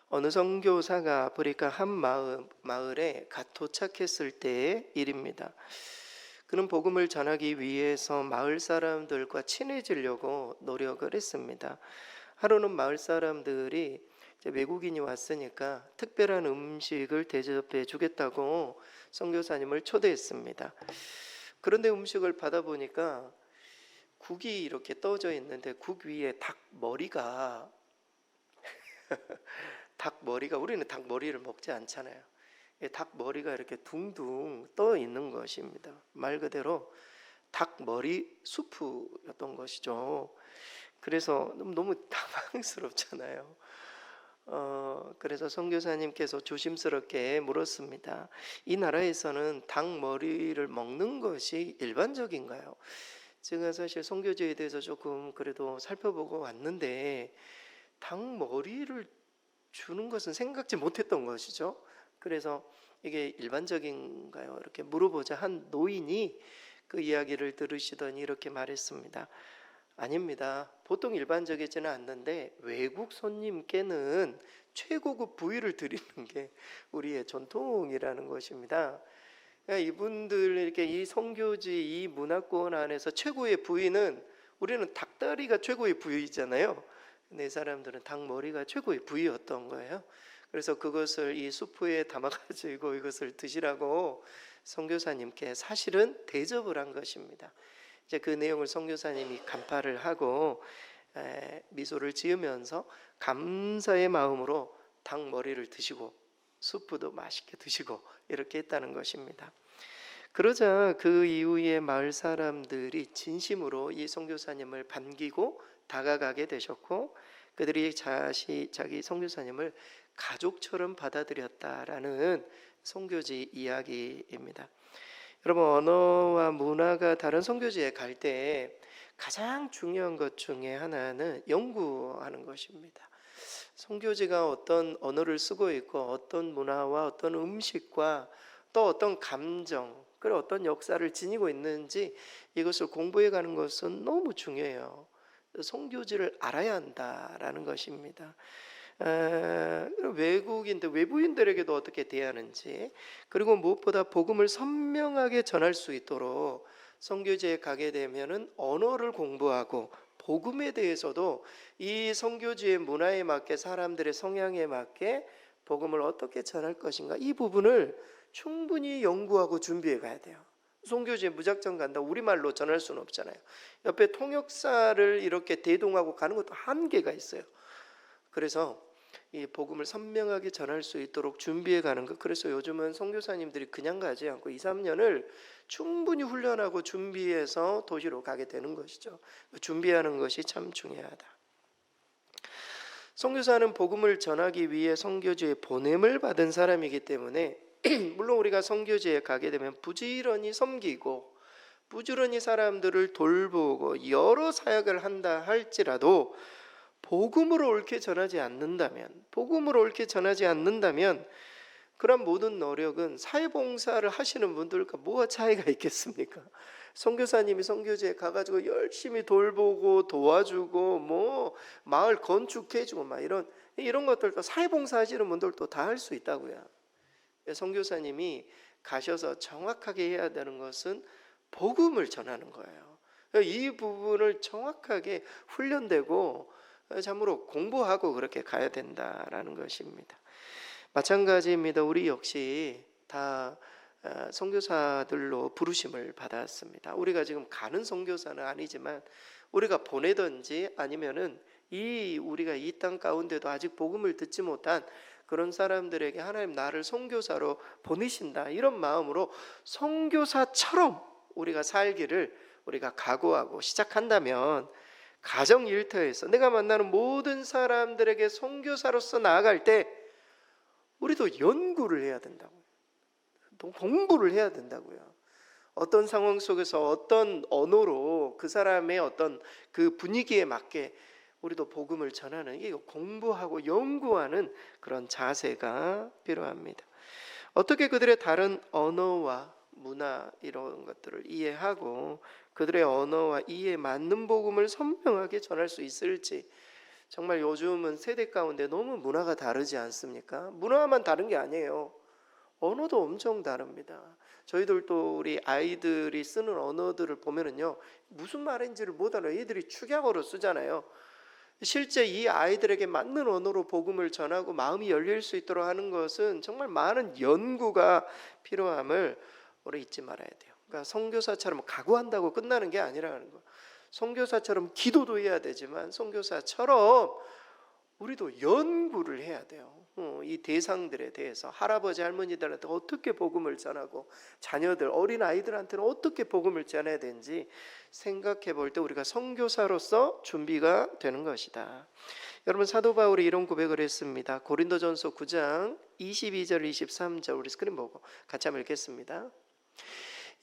어느 선교사가 아프리카 한 마을에 갓 도착했을 때의 일입니다. 그는 복음을 전하기 위해서 마을 사람들과 친해지려고 노력을 했습니다. 하루는 마을 사람들이 이제 외국인이 왔으니까 특별한 음식을 대접해 주겠다고 선교사님을 초대했습니다. 그런데 음식을 받아보니까 국이 이렇게 떠져 있는데 국 위에 닭 머리가 우리는 닭 머리를 먹지 않잖아요. 닭 머리가 이렇게 둥둥 떠 있는 것입니다. 말 그대로 닭 머리 수프였던 것이죠. 그래서 너무 당황스럽잖아요. 그래서 선교사님께서 조심스럽게 물었습니다. 이 나라에서는 닭 머리를 먹는 것이 일반적인가요? 제가 사실 선교제에 대해서 조금 그래도 살펴보고 왔는데 닭 머리를 주는 것은 생각지 못했던 것이죠. 그래서 이게 일반적인가요? 이렇게 물어보자 한 노인이 그 이야기를 들으시더니 이렇게 말했습니다. 아닙니다. 보통 일반적이지는 않는데 외국 손님께는 최고급 부위를 드리는 게 우리의 전통이라는 것입니다. 이분들 이렇게 이 선교지 이 문화권 안에서 최고의 부위는 우리는 닭다리가 최고의 부위잖아요. 근데 이 사람들은 닭머리가 최고의 부위였던 거예요. 그래서 그것을 이 수프에 담아가지고 이것을 드시라고 선교사님께 사실은 대접을 한 것입니다. 이제 그 내용을 선교사님이 간파를 하고 미소를 지으면서 감사의 마음으로 닭머리를 드시고 수프도 맛있게 드시고 이렇게 했다는 것입니다. 그러자 그 이후에 마을 사람들이 진심으로 이 선교사님을 반기고 다가가게 되셨고 그들이 자기 선교사님을 가족처럼 받아들였다라는 선교지 이야기입니다. 여러분, 언어와 문화가 다른 선교지에 갈 때 가장 중요한 것 중에 하나는 연구하는 것입니다. 선교지가 어떤 언어를 쓰고 있고 어떤 문화와 어떤 음식과 또 어떤 감정 그리고 어떤 역사를 지니고 있는지 이것을 공부해 가는 것은 너무 중요해요. 선교지를 알아야 한다라는 것입니다. 외부인들에게도 어떻게 대하는지 그리고 무엇보다 복음을 선명하게 전할 수 있도록 선교지에 가게 되면은 언어를 공부하고 복음에 대해서도 이 선교지의 문화에 맞게 사람들의 성향에 맞게 복음을 어떻게 전할 것인가 이 부분을 충분히 연구하고 준비해 가야 돼요. 선교지에 무작정 간다 우리말로 전할 수는 없잖아요. 옆에 통역사를 이렇게 대동하고 가는 것도 한계가 있어요. 그래서 이 복음을 선명하게 전할 수 있도록 준비해 가는 것. 그래서 요즘은 선교사님들이 그냥 가지 않고 2, 3년을 충분히 훈련하고 준비해서 도시로 가게 되는 것이죠. 준비하는 것이 참 중요하다. 선교사는 복음을 전하기 위해 선교지에 보냄을 받은 사람이기 때문에 물론 우리가 선교지에 가게 되면 부지런히 섬기고 부지런히 사람들을 돌보고 여러 사역을 한다 할지라도 복음으로 옳게 전하지 않는다면 그런 모든 노력은 사회봉사를 하시는 분들과 뭐가 차이가 있겠습니까? 선교사님이 선교지에 가가지고 열심히 돌보고 도와주고 뭐 마을 건축해주고 막 이런 것들도 사회봉사 하시는 분들도 다 할 수 있다고요. 선교사님이 가셔서 정확하게 해야 되는 것은 복음을 전하는 거예요. 이 부분을 정확하게 훈련되고 참으로 공부하고 그렇게 가야 된다라는 것입니다. 마찬가지입니다. 우리 역시 다 선교사들로 부르심을 받았습니다. 우리가 지금 가는 선교사는 아니지만 우리가 보내든지 아니면은 우리가 이 땅 가운데도 아직 복음을 듣지 못한 그런 사람들에게 하나님 나를 선교사로 보내신다 이런 마음으로 선교사처럼 우리가 살기를 우리가 각오하고 시작한다면 가정 일터에서 내가 만나는 모든 사람들에게 선교사로서 나아갈 때 우리도 연구를 해야 된다고요. 공부를 해야 된다고요. 어떤 상황 속에서 어떤 언어로 그 사람의 어떤 그 분위기에 맞게 우리도 복음을 전하는 이게 공부하고 연구하는 그런 자세가 필요합니다. 어떻게 그들의 다른 언어와 문화 이런 것들을 이해하고 그들의 언어와 이해에 맞는 복음을 선명하게 전할 수 있을지 정말 요즘은 세대 가운데 너무 문화가 다르지 않습니까? 문화만 다른 게 아니에요. 언어도 엄청 다릅니다. 저희들도 우리 아이들이 쓰는 언어들을 보면은요, 무슨 말인지를 못 알아요. 애들이 축약어로 쓰잖아요. 실제 이 아이들에게 맞는 언어로 복음을 전하고 마음이 열릴 수 있도록 하는 것은 정말 많은 연구가 필요함을 우리 잊지 말아야 돼요. 그러니까 선교사처럼 각오한다고 끝나는 게 아니라는 거. 선교사처럼 기도도 해야 되지만 선교사처럼 우리도 연구를 해야 돼요. 이 대상들에 대해서 할아버지 할머니들한테 어떻게 복음을 전하고 자녀들 어린 아이들한테는 어떻게 복음을 전해야 되는지 생각해 볼 때 우리가 선교사로서 준비가 되는 것이다. 여러분 사도 바울이 이런 고백을 했습니다. 고린도전서 9장 22절 23절 우리 스크린 보고 같이 한번 읽겠습니다.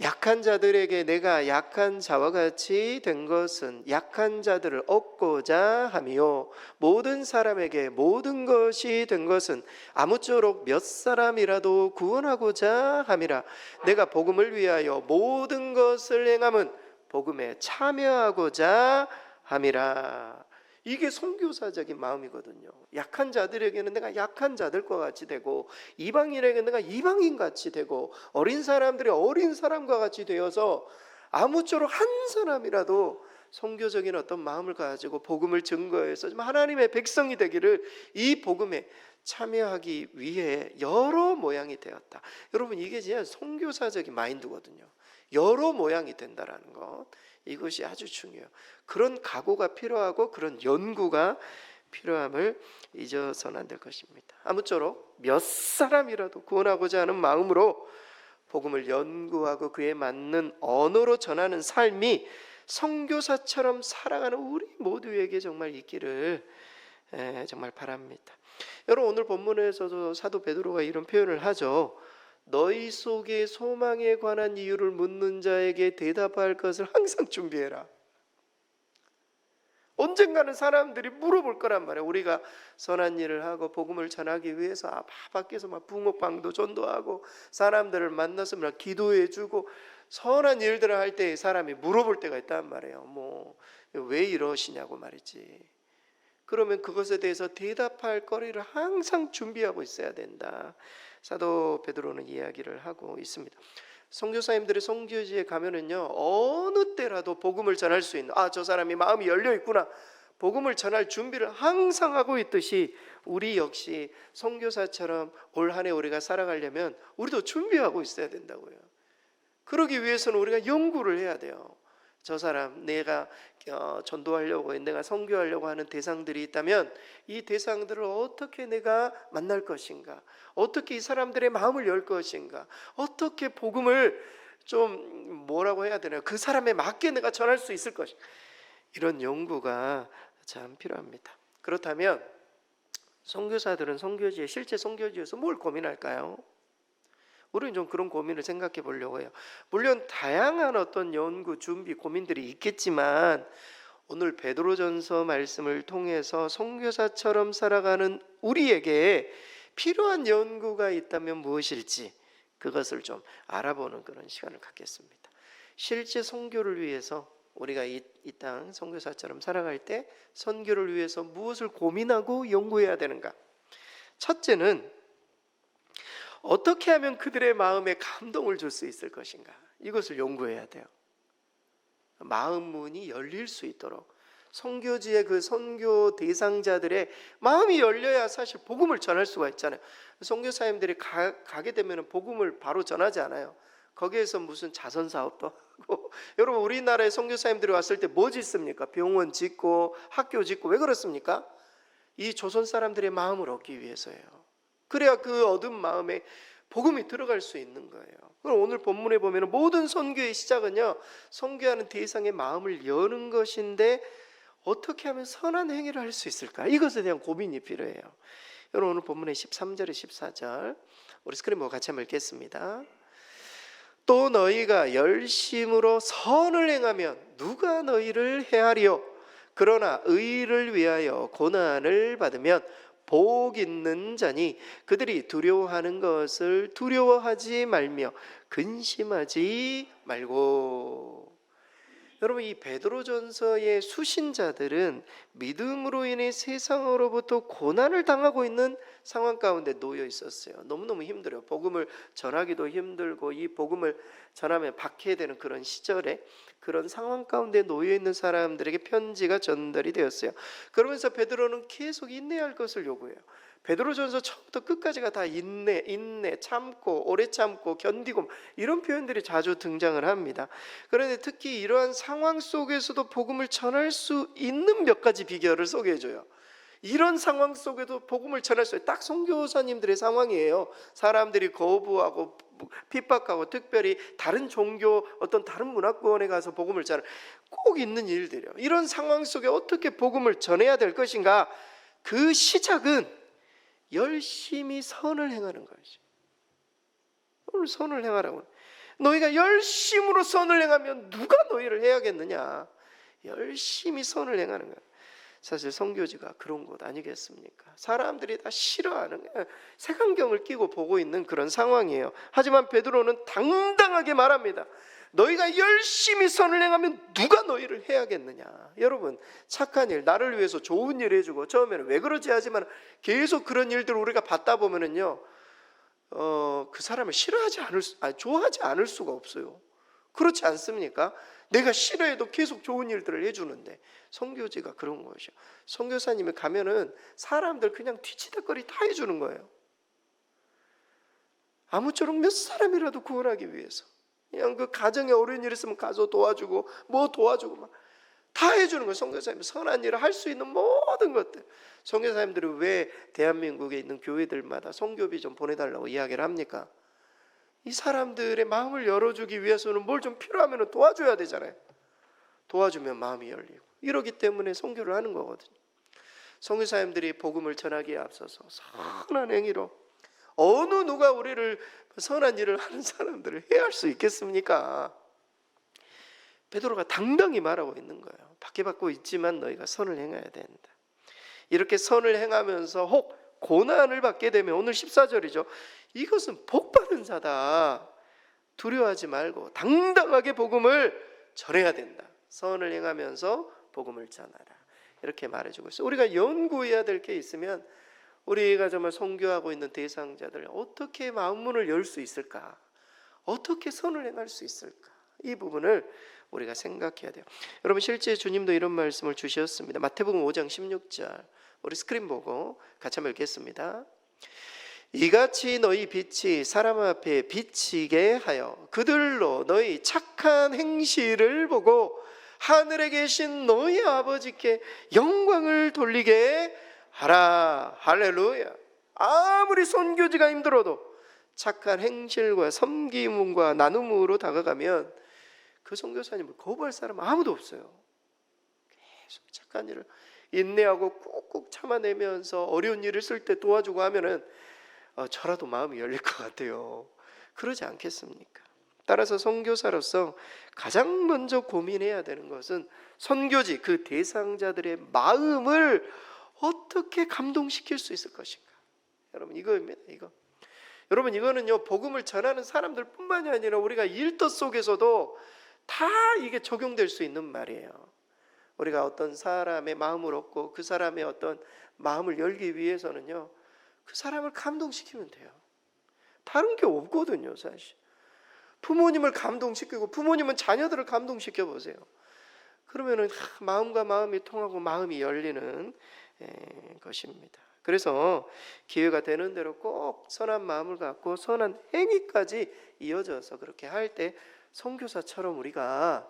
약한 자들에게 내가 약한 자와 같이 된 것은 약한 자들을 얻고자 함이요 모든 사람에게 모든 것이 된 것은 아무쪼록 몇 사람이라도 구원하고자 함이라. 내가 복음을 위하여 모든 것을 행함은 복음에 참여하고자 함이라. 이게 선교사적인 마음이거든요. 약한 자들에게는 내가 약한 자들과 같이 되고 이방인에게는 내가 이방인 같이 되고 어린 사람들이 어린 사람과 같이 되어서 아무쪼록 한 사람이라도 선교적인 어떤 마음을 가지고 복음을 증거해서 하나님의 백성이 되기를 이 복음에 참여하기 위해 여러 모양이 되었다. 여러분 이게 진짜 선교사적인 마인드거든요. 여러 모양이 된다라는 것, 이것이 아주 중요해요. 그런 각오가 필요하고 그런 연구가 필요함을 잊어서는 안 될 것입니다. 아무쪼록 몇 사람이라도 구원하고자 하는 마음으로 복음을 연구하고 그에 맞는 언어로 전하는 삶이 선교사처럼 살아가는 우리 모두에게 정말 있기를 정말 바랍니다. 여러분 오늘 본문에서도 사도 베드로가 이런 표현을 하죠. 너희 속에 소망에 관한 이유를 묻는 자에게 대답할 것을 항상 준비해라. 언젠가는 사람들이 물어볼 거란 말이에요. 우리가 선한 일을 하고 복음을 전하기 위해서 밖에서 막 붕어빵도 전도하고 사람들을 만나서 막 기도해주고 선한 일들을 할 때 사람이 물어볼 때가 있단 말이에요. 뭐 왜 이러시냐고 말이지. 그러면 그것에 대해서 대답할 거리를 항상 준비하고 있어야 된다. 사도 베드로는 이야기를 하고 있습니다. 선교사님들의 선교지에 가면은요 어느 때라도 복음을 전할 수 있는 저 사람이 마음이 열려 있구나 복음을 전할 준비를 항상 하고 있듯이 우리 역시 선교사처럼 올 한 해 우리가 살아가려면 우리도 준비하고 있어야 된다고요. 그러기 위해서는 우리가 연구를 해야 돼요. 저 사람 내가 전도하려고 내가 선교하려고 하는 대상들이 있다면 이 대상들을 어떻게 내가 만날 것인가, 어떻게 이 사람들의 마음을 열 것인가, 어떻게 복음을 좀 뭐라고 해야 되나요? 그 사람에 맞게 내가 전할 수 있을 것인가, 이런 연구가 참 필요합니다. 그렇다면 선교사들은 선교지에 실제 선교지에서 뭘 고민할까요? 우리는 좀 그런 고민을 생각해 보려고 해요. 물론 다양한 어떤 연구, 준비, 고민들이 있겠지만 오늘 베드로전서 말씀을 통해서 선교사처럼 살아가는 우리에게 필요한 연구가 있다면 무엇일지 그것을 좀 알아보는 그런 시간을 갖겠습니다. 실제 선교를 위해서 우리가 이 땅 선교사처럼 살아갈 때 선교를 위해서 무엇을 고민하고 연구해야 되는가? 첫째는 어떻게 하면 그들의 마음에 감동을 줄 수 있을 것인가? 이것을 연구해야 돼요. 마음 문이 열릴 수 있도록 선교지의 그 선교 대상자들의 마음이 열려야 사실 복음을 전할 수가 있잖아요. 선교사님들이 가게 되면 복음을 바로 전하지 않아요. 거기에서 무슨 자선 사업도 하고 여러분 우리나라에 선교사님들이 왔을 때 뭐 짓습니까? 병원 짓고 학교 짓고. 왜 그렇습니까? 이 조선 사람들의 마음을 얻기 위해서예요. 그래야 그 얻은 마음에 복음이 들어갈 수 있는 거예요. 그럼 오늘 본문에 보면 모든 선교의 시작은요 선교하는 대상의 마음을 여는 것인데 어떻게 하면 선한 행위를 할 수 있을까? 이것에 대한 고민이 필요해요. 여러분 오늘 본문의 13절에 14절 우리 스크린 보고 같이 한번 읽겠습니다. 또 너희가 열심으로 선을 행하면 누가 너희를 해하리요? 그러나 의를 위하여 고난을 받으면 복 있는 자니 그들이 두려워하는 것을 두려워하지 말며 근심하지 말고. 여러분, 이 베드로전서의 수신자들은 믿음으로 인해 세상으로부터 고난을 당하고 있는 상황 가운데 놓여 있었어요. 너무너무 힘들어요. 복음을 전하기도 힘들고 이 복음을 전하면 박해야 되는 그런 시절에 그런 상황 가운데 놓여 있는 사람들에게 편지가 전달이 되었어요. 그러면서 베드로는 계속 인내할 것을 요구해요. 베드로전서 처음부터 끝까지가 다 인내, 참고, 오래 참고, 견디고 이런 표현들이 자주 등장을 합니다. 그런데 특히 이러한 상황 속에서도 복음을 전할 수 있는 몇 가지 비결을 소개해줘요. 이런 상황 속에도 복음을 전할 수 있어요. 딱 선교사님들의 상황이에요. 사람들이 거부하고 핍박하고 특별히 다른 종교 어떤 다른 문화권에 가서 복음을 전하는 꼭 있는 일들이에요. 이런 상황 속에 어떻게 복음을 전해야 될 것인가? 그 시작은 열심히 선을 행하는 것이죠. 오늘 선을 행하라고. 너희가 열심으로 선을 행하면 누가 너희를 해야겠느냐? 열심히 선을 행하는 거예요. 사실 선교지가 그런 곳 아니겠습니까? 사람들이 다 싫어하는 색안경을 끼고 보고 있는 그런 상황이에요. 하지만 베드로는 당당하게 말합니다. 너희가 열심히 선을 행하면 누가 너희를 해야겠느냐? 여러분, 착한 일, 나를 위해서 좋은 일 해주고 처음에는 왜 그러지 하지만 계속 그런 일들을 우리가 받다 보면은요, 그 사람을 좋아하지 않을 수가 없어요. 그렇지 않습니까? 내가 싫어해도 계속 좋은 일들을 해주는데 선교지가 그런 것이요. 선교사님이 가면은 사람들 그냥 뒤치다거리 다 해주는 거예요. 아무쪼록 몇 사람이라도 구원하기 위해서. 그냥 그 가정에 어려운 일 있으면 가서 도와주고 뭐 도와주고 막 다 해주는 거예요. 선교사님 선한 일을 할 수 있는 모든 것들. 선교사님들이 왜 대한민국에 있는 교회들마다 선교비 좀 보내달라고 이야기를 합니까? 이 사람들의 마음을 열어주기 위해서는 뭘 좀 필요하면 도와줘야 되잖아요. 도와주면 마음이 열리고 이러기 때문에 선교를 하는 거거든요. 선교사님들이 복음을 전하기에 앞서서 선한 행위로 어느 누가 우리를 선한 일을 하는 사람들을 해할 수 있겠습니까? 베드로가 당당히 말하고 있는 거예요. 박해받고 있지만 너희가 선을 행해야 된다. 이렇게 선을 행하면서 혹 고난을 받게 되면 오늘 14절이죠. 이것은 복받은 자다. 두려워하지 말고 당당하게 복음을 전해야 된다. 선을 행하면서 복음을 전하라. 이렇게 말해주고 있어요. 우리가 연구해야 될 게 있으면 우리가 정말 선교하고 있는 대상자들 어떻게 마음문을 열 수 있을까? 어떻게 선을 행할 수 있을까? 이 부분을 우리가 생각해야 돼요. 여러분, 실제 주님도 이런 말씀을 주셨습니다. 마태복음 5장 16절 우리 스크린 보고 같이 한번 읽겠습니다. 이같이 너희 빛이 사람 앞에 비치게 하여 그들로 너희 착한 행실을 보고 하늘에 계신 너희 아버지께 영광을 돌리게 하라. 할렐루야. 아무리 선교지가 힘들어도 착한 행실과 섬김과 나눔으로 다가가면 그 선교사님을 거부할 사람은 아무도 없어요. 계속 착한 일을 인내하고 꾹꾹 참아내면서 어려운 일을 쓸 때 도와주고 하면은 저라도 마음이 열릴 것 같아요. 그러지 않겠습니까? 따라서 선교사로서 가장 먼저 고민해야 되는 것은 선교지 그 대상자들의 마음을 어떻게 감동시킬 수 있을 것인가. 여러분, 이거입니다. 이거. 여러분, 이거는요 복음을 전하는 사람들뿐만이 아니라 우리가 일터 속에서도 다 이게 적용될 수 있는 말이에요. 우리가 어떤 사람의 마음을 얻고 그 사람의 어떤 마음을 열기 위해서는요 그 사람을 감동시키면 돼요. 다른 게 없거든요. 사실 부모님을 감동시키고 부모님은 자녀들을 감동시켜 보세요. 그러면은 마음과 마음이 통하고 마음이 열리는 것입니다. 그래서 기회가 되는 대로 꼭 선한 마음을 갖고 선한 행위까지 이어져서 그렇게 할 때 선교사처럼 우리가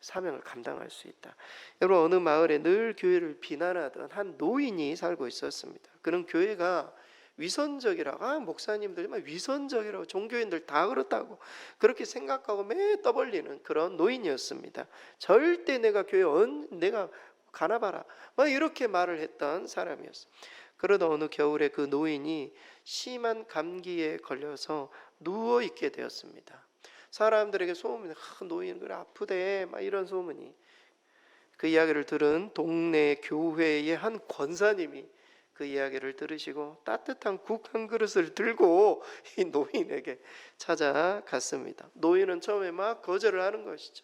사명을 감당할 수 있다. 여러분, 어느 마을에 늘 교회를 비난하던 한 노인이 살고 있었습니다. 그는 교회가 위선적이라고, 목사님들만 위선적이라고, 종교인들 다 그렇다고 그렇게 생각하고 매 떠벌리는 그런 노인이었습니다. 절대 내가 내가 가나봐라 막 이렇게 말을 했던 사람이었어요. 그러다 어느 겨울에 그 노인이 심한 감기에 걸려서 누워 있게 되었습니다. 사람들에게 소문이 노인 그래 아프대 막 이런 소문이. 그 이야기를 들은 동네 교회의 한 권사님이 그 이야기를 들으시고 따뜻한 국 한 그릇을 들고 이 노인에게 찾아갔습니다. 노인은 처음에 막 거절을 하는 것이죠.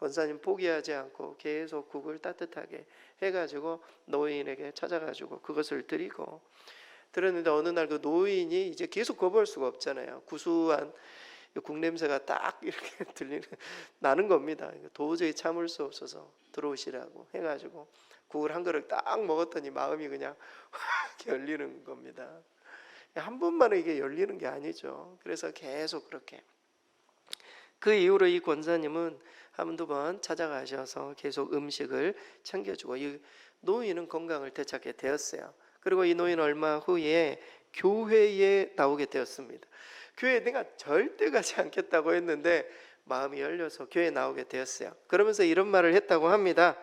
권사님 포기하지 않고 계속 국을 따뜻하게 해가지고 노인에게 찾아가지고 그것을 드리고, 들었는데 어느 날 그 노인이 이제 계속 거부할 수가 없잖아요. 구수한 국 냄새가 딱 이렇게 나는 겁니다. 도저히 참을 수 없어서 들어오시라고 해가지고 국을 한 그릇 딱 먹었더니 마음이 그냥 확 열리는 겁니다. 한 번만에 이게 열리는 게 아니죠. 그래서 계속 그렇게, 그 이후로 이 권사님은 한두 번 찾아가셔서 계속 음식을 챙겨주고, 이 노인은 건강을 되찾게 되었어요. 그리고 이 노인은 얼마 후에 교회에 나오게 되었습니다. 교회에 내가 절대 가지 않겠다고 했는데 마음이 열려서 교회에 나오게 되었어요. 그러면서 이런 말을 했다고 합니다.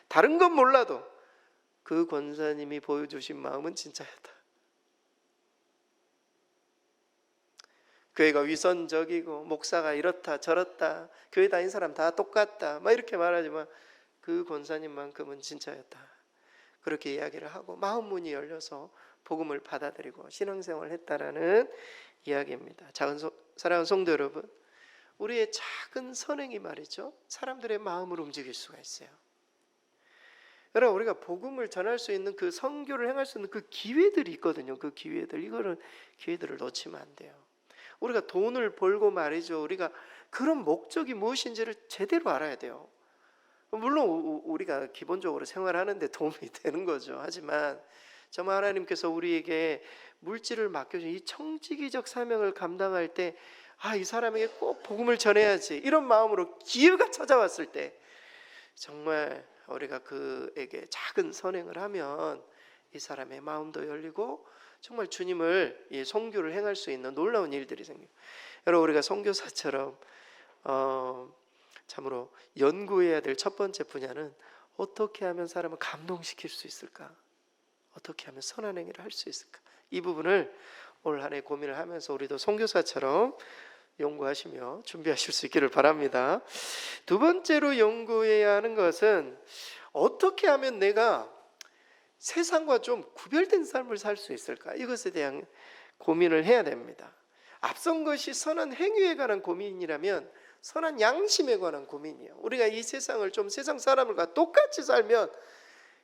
다른 건 몰라도 그 권사님이 보여주신 마음은 진짜였다. 교회가 위선적이고 목사가 이렇다 저렇다, 교회 다닌 사람 다 똑같다 막 이렇게 말하지만 그 권사님만큼은 진짜였다. 그렇게 이야기를 하고 마음 문이 열려서 복음을 받아들이고 신앙생활을 했다라는 이야기입니다. 사랑하는 성도 여러분, 우리의 작은 선행이 말이죠, 사람들의 마음을 움직일 수가 있어요. 여러분, 우리가 복음을 전할 수 있는 그 선교를 행할 수 있는 그 기회들이 있거든요. 그 기회들을 놓치면 안 돼요. 우리가 돈을 벌고 말이죠, 우리가 그런 목적이 무엇인지를 제대로 알아야 돼요. 물론 우리가 기본적으로 생활하는데 도움이 되는 거죠. 하지만 정말 하나님께서 우리에게 물질을 맡겨준 이 청지기적 사명을 감당할 때, 이 사람에게 꼭 복음을 전해야지, 이런 마음으로 기회가 찾아왔을 때 정말 우리가 그에게 작은 선행을 하면 이 사람의 마음도 열리고 정말 주님을 선교를 행할 수 있는 놀라운 일들이 생겨요. 여러분, 우리가 선교사처럼 참으로 연구해야 될 첫 번째 분야는 어떻게 하면 사람을 감동시킬 수 있을까? 어떻게 하면 선한 행위를 할 수 있을까? 이 부분을 올 한 해 고민을 하면서 우리도 선교사처럼 연구하시며 준비하실 수 있기를 바랍니다. 두 번째로 연구해야 하는 것은 어떻게 하면 내가 세상과 좀 구별된 삶을 살 수 있을까? 이것에 대한 고민을 해야 됩니다. 앞선 것이 선한 행위에 관한 고민이라면 선한 양심에 관한 고민이에요. 우리가 이 세상을 좀 세상 사람들과 똑같이 살면,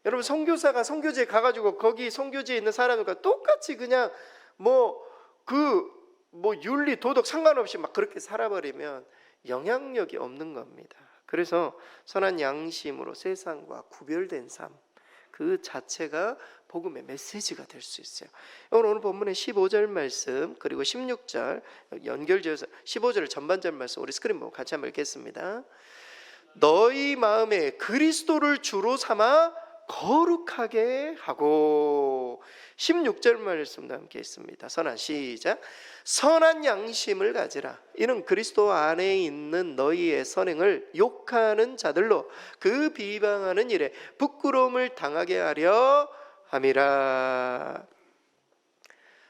여러분, 선교사가 선교지에 가가지고 거기 선교지에 있는 사람들과 똑같이 그냥 윤리 도덕 상관없이 막 그렇게 살아버리면 영향력이 없는 겁니다. 그래서 선한 양심으로 세상과 구별된 삶, 그 자체가 복음의 메시지가 될 수 있어요. 오늘 본문의 15절 말씀 그리고 16절 연결지어서 15절 전반절 말씀 우리 스크린 보고 같이 한번 읽겠습니다. 너희 마음에 그리스도를 주로 삼아 거룩하게 하고, 16절 말씀도 함께 있습니다. 시작. 선한 양심을 가지라. 이는 그리스도 안에 있는 너희의 선행을 욕하는 자들로 그 비방하는 일에 부끄러움을 당하게 하려 함이라.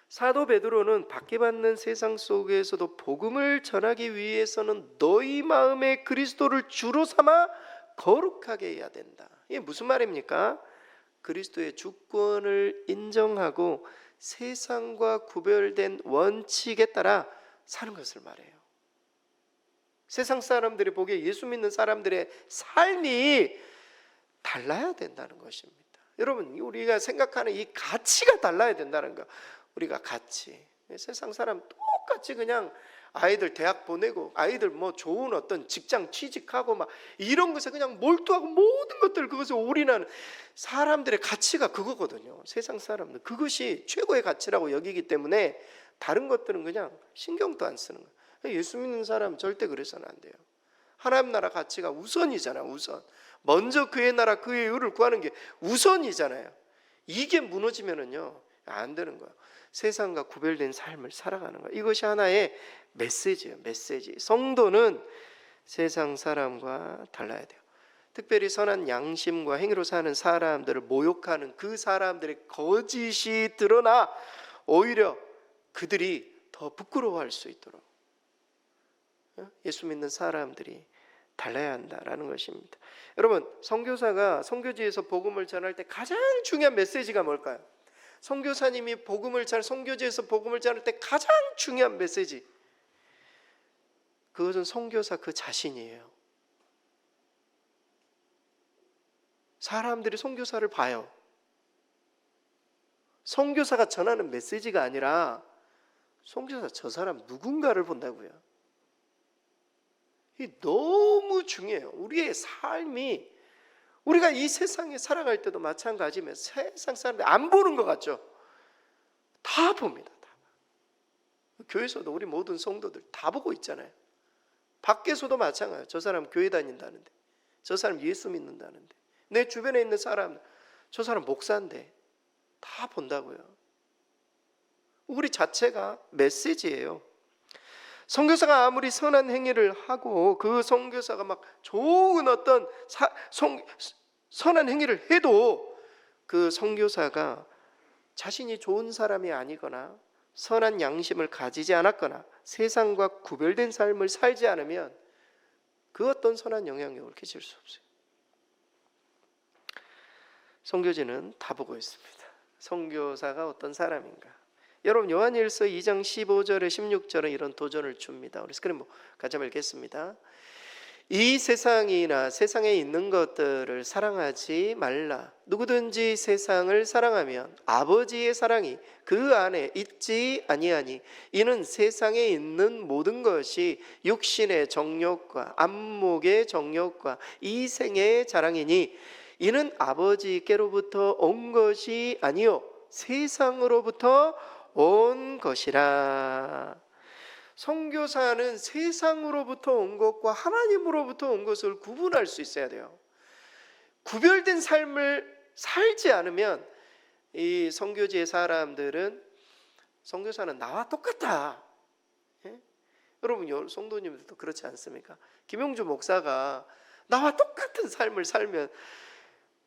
사도 베드로는 받게받는 세상 속에서도 복음을 전하기 위해서는 너희 마음에 그리스도를 주로 삼아 거룩하게 해야 된다. 이게 무슨 말입니까? 그리스도의 주권을 인정하고 세상과 구별된 원칙에 따라 사는 것을 말해요. 세상 사람들이 보기에 예수 믿는 사람들의 삶이 달라야 된다는 것입니다. 여러분, 우리가 생각하는 이 가치가 달라야 된다는 거. 우리가 가치, 세상 사람 똑같이 그냥 아이들 대학 보내고 아이들 좋은 어떤 직장 취직하고 막 이런 것에 그냥 몰두하고 모든 것들 그것에 올인하는 사람들의 가치가 그거거든요. 세상 사람들 그것이 최고의 가치라고 여기기 때문에 다른 것들은 그냥 신경도 안 쓰는 거예요. 예수 믿는 사람 절대 그래서는 안 돼요. 하나님 나라 가치가 우선이잖아요. 우선 먼저 그의 나라 그의 의를 구하는 게 우선이잖아요. 이게 무너지면은요 안 되는 거예요. 세상과 구별된 삶을 살아가는 거예요. 이것이 하나의 메시지예요. 메시지. 성도는 세상 사람과 달라야 돼요. 특별히 선한 양심과 행위로 사는 사람들을 모욕하는 그 사람들의 거짓이 드러나 오히려 그들이 더 부끄러워할 수 있도록 예수 믿는 사람들이 달라야 한다라는 것입니다. 여러분, 선교사가 선교지에서 복음을 전할 때 가장 중요한 메시지가 뭘까요? 선교사님이 선교지에서 복음을 전할 때 가장 중요한 메시지, 그것은 선교사 그 자신이에요. 사람들이 선교사를 봐요. 선교사가 전하는 메시지가 아니라 선교사 저 사람 누군가를 본다고요. 이 너무 중요해요. 우리의 삶이, 우리가 이 세상에 살아갈 때도 마찬가지면 세상 사람들 안 보는 것 같죠? 다 봅니다. 다. 교회에서도 우리 모든 성도들 다 보고 있잖아요. 밖에서도 마찬가지예요. 저 사람 교회 다닌다는데, 저 사람 예수 믿는다는데, 내 주변에 있는 사람, 저 사람 목사인데 다 본다고요. 우리 자체가 메시지예요. 선교사가 아무리 선한 행위를 하고 그 선교사가 막 좋은 어떤 선한 행위를 해도 그 선교사가 자신이 좋은 사람이 아니거나 선한 양심을 가지지 않았거나 세상과 구별된 삶을 살지 않으면 그 어떤 선한 영향력을 끼칠 수 없어요. 선교지는 다 보고 있습니다. 선교사가 어떤 사람인가. 여러분 요한일서 2장 15절에 16절에 이런 도전을 줍니다. 우리 스크린 같이 한번 읽겠습니다. 이 세상이나 세상에 있는 것들을 사랑하지 말라. 누구든지 세상을 사랑하면 아버지의 사랑이 그 안에 있지 아니하니 이는 세상에 있는 모든 것이 육신의 정욕과 안목의 정욕과 이생의 자랑이니 이는 아버지께로부터 온 것이 아니요 세상으로부터 온 것이라. 선교사는 세상으로부터 온 것과 하나님으로부터 온 것을 구분할 수 있어야 돼요. 구별된 삶을 살지 않으면 이 선교지의 사람들은 선교사는 나와 똑같다. 예? 여러분 성도님들도 그렇지 않습니까? 김용주 목사가 나와 똑같은 삶을 살면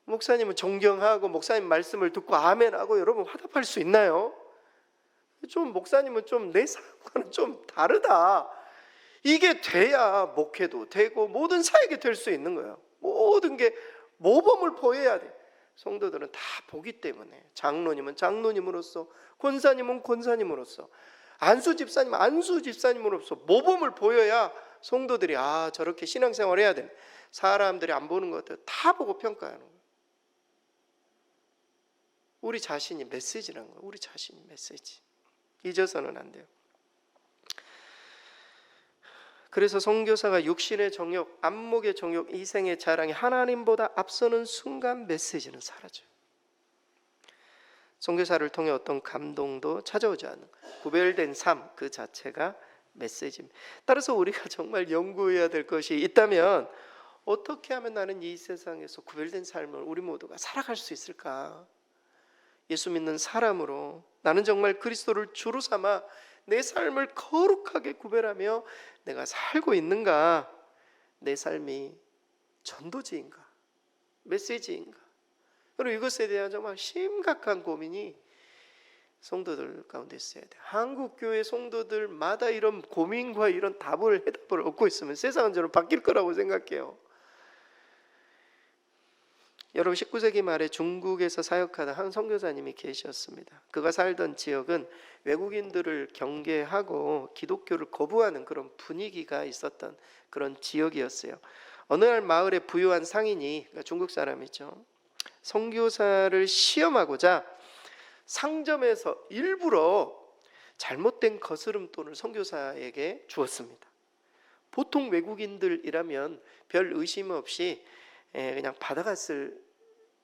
목사님은 존경하고 목사님 말씀을 듣고 아멘하고 여러분 화답할 수 있나요? 좀 목사님은 좀 내 삶과는 좀 다르다. 이게 돼야 목회도 되고 모든 사역이 될 수 있는 거예요. 모든 게 모범을 보여야 돼. 성도들은 다 보기 때문에 장로님은 장로님으로서, 권사님은 권사님으로서, 안수 집사님은 안수 집사님으로서 모범을 보여야 성도들이 아 저렇게 신앙생활 해야 되네. 사람들이 안 보는 것들 다 보고 평가하는 거예요. 우리 자신이 메시지라는 거예요. 우리 자신이 메시지. 잊어서는 안 돼요. 그래서 선교사가 육신의 정욕, 안목의 정욕, 이생의 자랑이 하나님보다 앞서는 순간 메시지는 사라져요. 선교사를 통해 어떤 감동도 찾아오지 않는 구별된 삶 그 자체가 메시지입니다. 따라서 우리가 정말 연구해야 될 것이 있다면 어떻게 하면 나는 이 세상에서 구별된 삶을 우리 모두가 살아갈 수 있을까? 예수 믿는 사람으로 나는 정말 그리스도를 주로 삼아 내 삶을 거룩하게 구별하며 내가 살고 있는가? 내 삶이 전도지인가? 메시지인가? 그리고 이것에 대한 정말 심각한 고민이 성도들 가운데 있어야 돼요. 한국교회 성도들마다 이런 고민과 이런 해답을 얻고 있으면 세상은 저는 바뀔 거라고 생각해요. 여러분 19세기 말에 중국에서 사역하던 한 선교사님이 계셨습니다. 그가 살던 지역은 외국인들을 경계하고 기독교를 거부하는 그런 분위기가 있었던 그런 지역이었어요. 어느 날 마을에 부유한 상인이, 그러니까 중국 사람이죠, 선교사를 시험하고자 상점에서 일부러 잘못된 거스름돈을 선교사에게 주었습니다. 보통 외국인들이라면 별 의심 없이 그냥 받아갔을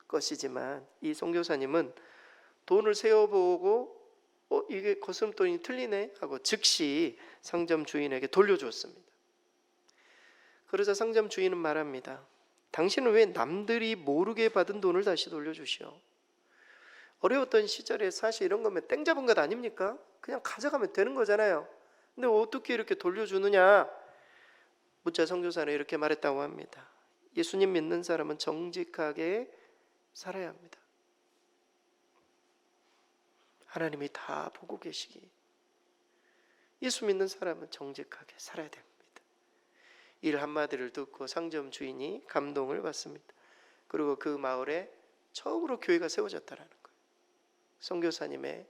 것이지만 이 선교사님은 돈을 세어보고 이게 거스름돈이 틀리네 하고 즉시 상점 주인에게 돌려주었습니다. 그러자 상점 주인은 말합니다. 당신은 왜 남들이 모르게 받은 돈을 다시 돌려주시오? 어려웠던 시절에 사실 이런 거면 땡 잡은 것 아닙니까? 그냥 가져가면 되는 거잖아요. 근데 어떻게 이렇게 돌려주느냐? 묻자 선교사는 이렇게 말했다고 합니다. 예수님 믿는 사람은 정직하게 살아야 합니다. 하나님이 다 보고 계시기. 예수 믿는 사람은 정직하게 살아야 됩니다. 일 한마디를 듣고 상점 주인이 감동을 받습니다. 그리고 그 마을에 처음으로 교회가 세워졌다라는 거예요. 선교사님의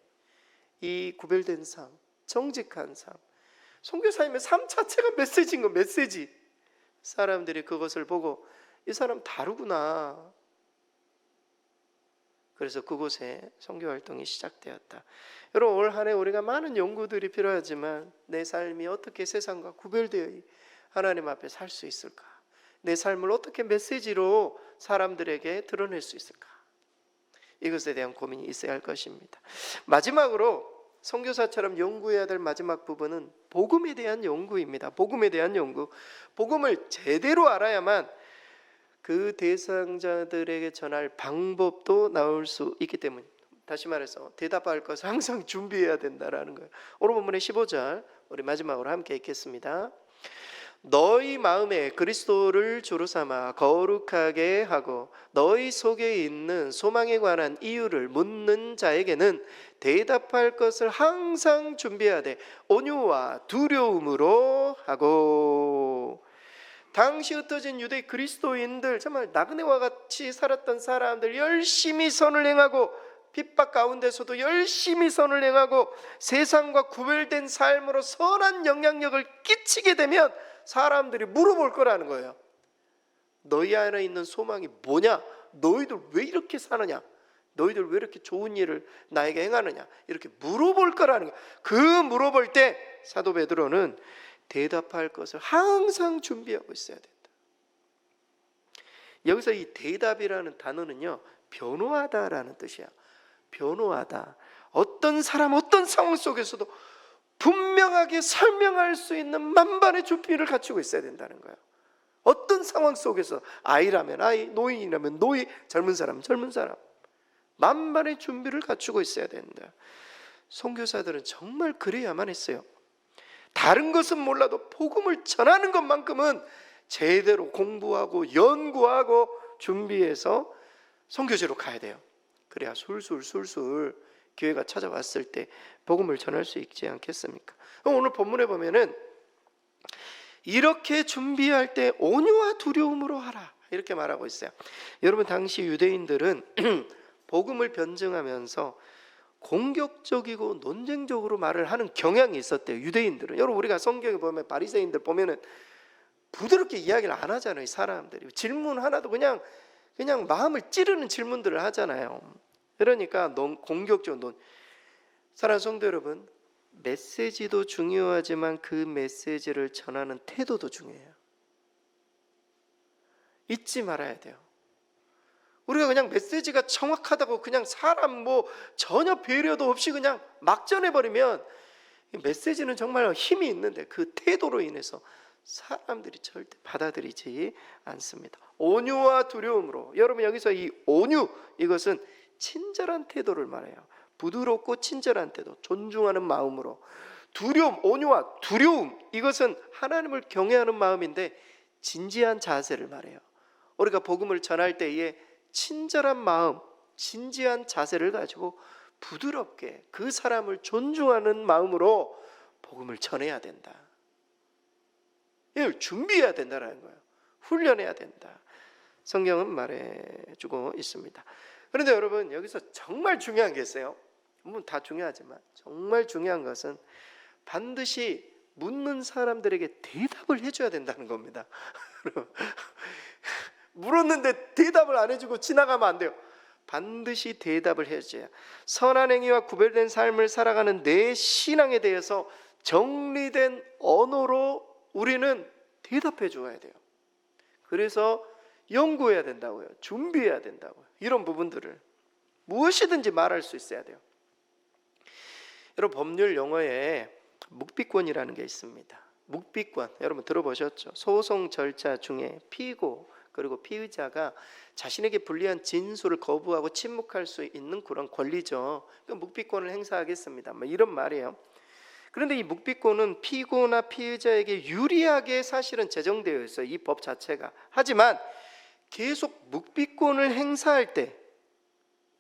이 구별된 삶, 정직한 삶, 선교사님의 삶 자체가 메시지인 거, 메시지. 사람들이 그것을 보고 이 사람 다르구나. 그래서 그곳에 선교 활동이 시작되었다. 여러분, 올 한 해 우리가 많은 연구들이 필요하지만 내 삶이 어떻게 세상과 구별되어 하나님 앞에 살 수 있을까? 내 삶을 어떻게 메시지로 사람들에게 드러낼 수 있을까? 이것에 대한 고민이 있어야 할 것입니다. 마지막으로 선교사처럼 연구해야 될 마지막 부분은 복음에 대한 연구입니다. 복음에 대한 연구. 복음을 제대로 알아야만 그 대상자들에게 전할 방법도 나올 수 있기 때문에, 다시 말해서 대답할 것을 항상 준비해야 된다라는 거예요. 오늘 본문의 15절 우리 마지막으로 함께 읽겠습니다. 너희 마음에 그리스도를 주로 삼아 거룩하게 하고 너희 속에 있는 소망에 관한 이유를 묻는 자에게는 대답할 것을 항상 준비하되 온유와 두려움으로 하고. 당시 흩어진 유대 그리스도인들, 정말 나그네와 같이 살았던 사람들, 열심히 선을 행하고 핍박 가운데서도 열심히 선을 행하고 세상과 구별된 삶으로 선한 영향력을 끼치게 되면 사람들이 물어볼 거라는 거예요. 너희 안에 있는 소망이 뭐냐? 너희들 왜 이렇게 사느냐? 너희들 왜 이렇게 좋은 일을 나에게 행하느냐? 이렇게 물어볼 거라는 거예요. 그 물어볼 때 사도 베드로는 대답할 것을 항상 준비하고 있어야 된다. 여기서 이 대답이라는 단어는요, 변호하다라는 뜻이야. 변호하다. 어떤 사람, 어떤 상황 속에서도 분명하게 설명할 수 있는 만반의 준비를 갖추고 있어야 된다는 거예요. 어떤 상황 속에서 아이라면 아이, 노인이라면 노인, 젊은 사람 젊은 사람, 만반의 준비를 갖추고 있어야 된다. 선교사들은 정말 그래야만 했어요. 다른 것은 몰라도 복음을 전하는 것만큼은 제대로 공부하고 연구하고 준비해서 선교지로 가야 돼요. 그래야 술술 기회가 찾아왔을 때 복음을 전할 수 있지 않겠습니까? 오늘 본문에 보면은 이렇게 준비할 때 온유와 두려움으로 하라, 이렇게 말하고 있어요. 여러분, 당시 유대인들은 복음을 변증하면서 공격적이고 논쟁적으로 말을 하는 경향이 있었대요. 유대인들은. 여러분, 우리가 성경에 보면 바리새인들 보면은 부드럽게 이야기를 안 하잖아요. 사람들이 질문 하나도 그냥 마음을 찌르는 질문들을 하잖아요. 그러니까 공격적. 사랑하는 성도 여러분, 메시지도 중요하지만 그 메시지를 전하는 태도도 중요해요. 잊지 말아야 돼요. 우리가 그냥 메시지가 정확하다고 그냥 사람 전혀 배려도 없이 그냥 막 전해버리면 메시지는 정말 힘이 있는데 그 태도로 인해서 사람들이 절대 받아들이지 않습니다. 온유와 두려움으로. 여러분, 여기서 이 온유, 이것은 친절한 태도를 말해요. 부드럽고 친절한 태도, 존중하는 마음으로. 두려움, 온유와 두려움, 이것은 하나님을 경외하는 마음인데 진지한 자세를 말해요. 우리가 복음을 전할 때에 친절한 마음, 진지한 자세를 가지고 부드럽게 그 사람을 존중하는 마음으로 복음을 전해야 된다. 이걸 준비해야 된다는 거예요. 훈련해야 된다. 성경은 말해주고 있습니다. 그런데 여러분, 여기서 정말 중요한 게 있어요. 물론 다 중요하지만 정말 중요한 것은 반드시 묻는 사람들에게 대답을 해줘야 된다는 겁니다. 물었는데 대답을 안 해주고 지나가면 안 돼요. 반드시 대답을 해줘야. 선한 행위와 구별된 삶을 살아가는 내 신앙에 대해서 정리된 언어로 우리는 대답해 줘야 돼요. 그래서 연구해야 된다고요. 준비해야 된다고요. 이런 부분들을 무엇이든지 말할 수 있어야 돼요. 여러분, 법률 용어에 묵비권이라는 게 있습니다. 묵비권, 여러분 들어보셨죠? 소송 절차 중에 피고 그리고 피의자가 자신에게 불리한 진술을 거부하고 침묵할 수 있는 그런 권리죠. 그러니까 묵비권을 행사하겠습니다, 이런 말이에요. 그런데 이 묵비권은 피고나 피의자에게 유리하게 사실은 제정되어 있어요, 이 법 자체가. 하지만 계속 묵비권을 행사할 때,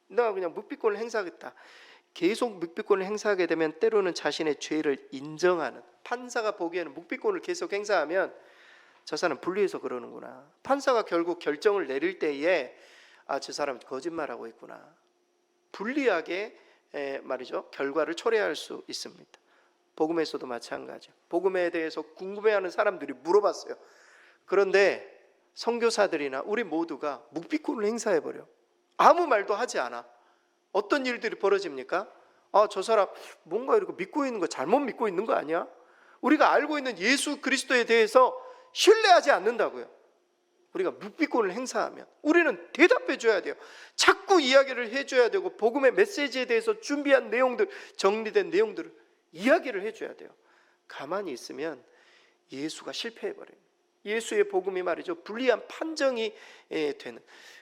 내가 그냥 묵비권을 행사하겠다, 계속 묵비권을 행사하게 되면 때로는 자신의 죄를 인정하는, 판사가 보기에는 묵비권을 계속 행사하면 저 사람 불리해서 그러는구나, 판사가 결국 결정을 내릴 때에 저 사람 거짓말하고 있구나, 불리하게 말이죠, 결과를 초래할 수 있습니다. 복음에서도 마찬가지예요. 복음에 대해서 궁금해하는 사람들이 물어봤어요. 그런데 선교사들이나 우리 모두가 묵비권을 행사해버려. 아무 말도 하지 않아. 어떤 일들이 벌어집니까? 저 사람 뭔가 이렇게 믿고 있는 거 잘못 믿고 있는 거 아니야? 우리가 알고 있는 예수 그리스도에 대해서 신뢰하지 않는다고요. 우리가 묵비권을 행사하면 우리는 대답해 줘야 돼요. 자꾸 이야기를 해줘야 되고, 복음의 메시지에 대해서 준비한 내용들, 정리된 내용들을 이야기를 해줘야 돼요. 가만히 있으면 예수가 실패해버려요. 예수의 복음이 말이죠, 불리한 판정이 되는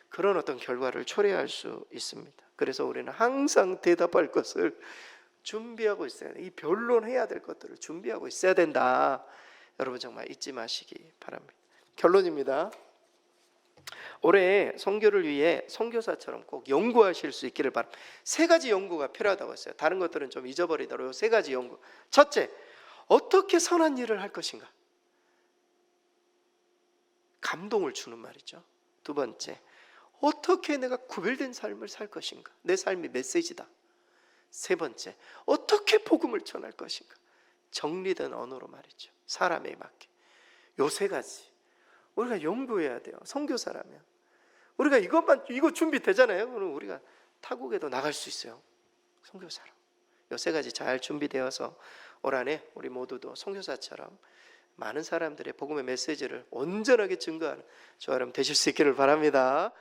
그런 어떤 결과를 초래할 수 있습니다. 그래서 우리는 항상 대답할 것을 준비하고 있어야 돼요. 이 변론해야 될 것들을 준비하고 있어야 된다. 여러분 정말 잊지 마시기 바랍니다. 결론입니다. 올해 선교를 위해 선교사처럼 꼭 연구하실 수 있기를 바랍니다. 3가지 연구가 필요하다고 했어요. 다른 것들은 좀 잊어버리도록 3가지 연구. 첫째, 어떻게 선한 일을 할 것인가? 감동을 주는 말이죠. 두 번째, 어떻게 내가 구별된 삶을 살 것인가? 내 삶이 메시지다. 세 번째, 어떻게 복음을 전할 것인가? 정리된 언어로 말이죠. 사람에 맞게. 요 3가지 우리가 연구해야 돼요. 선교사라면 우리가 이거 준비되잖아요. 그럼 우리가 타국에도 나갈 수 있어요. 선교사로. 요 3가지 잘 준비되어서 올 한해 우리 모두도 선교사처럼 많은 사람들의 복음의 메시지를 온전하게 증거하는 저와 여러분 되실 수 있기를 바랍니다.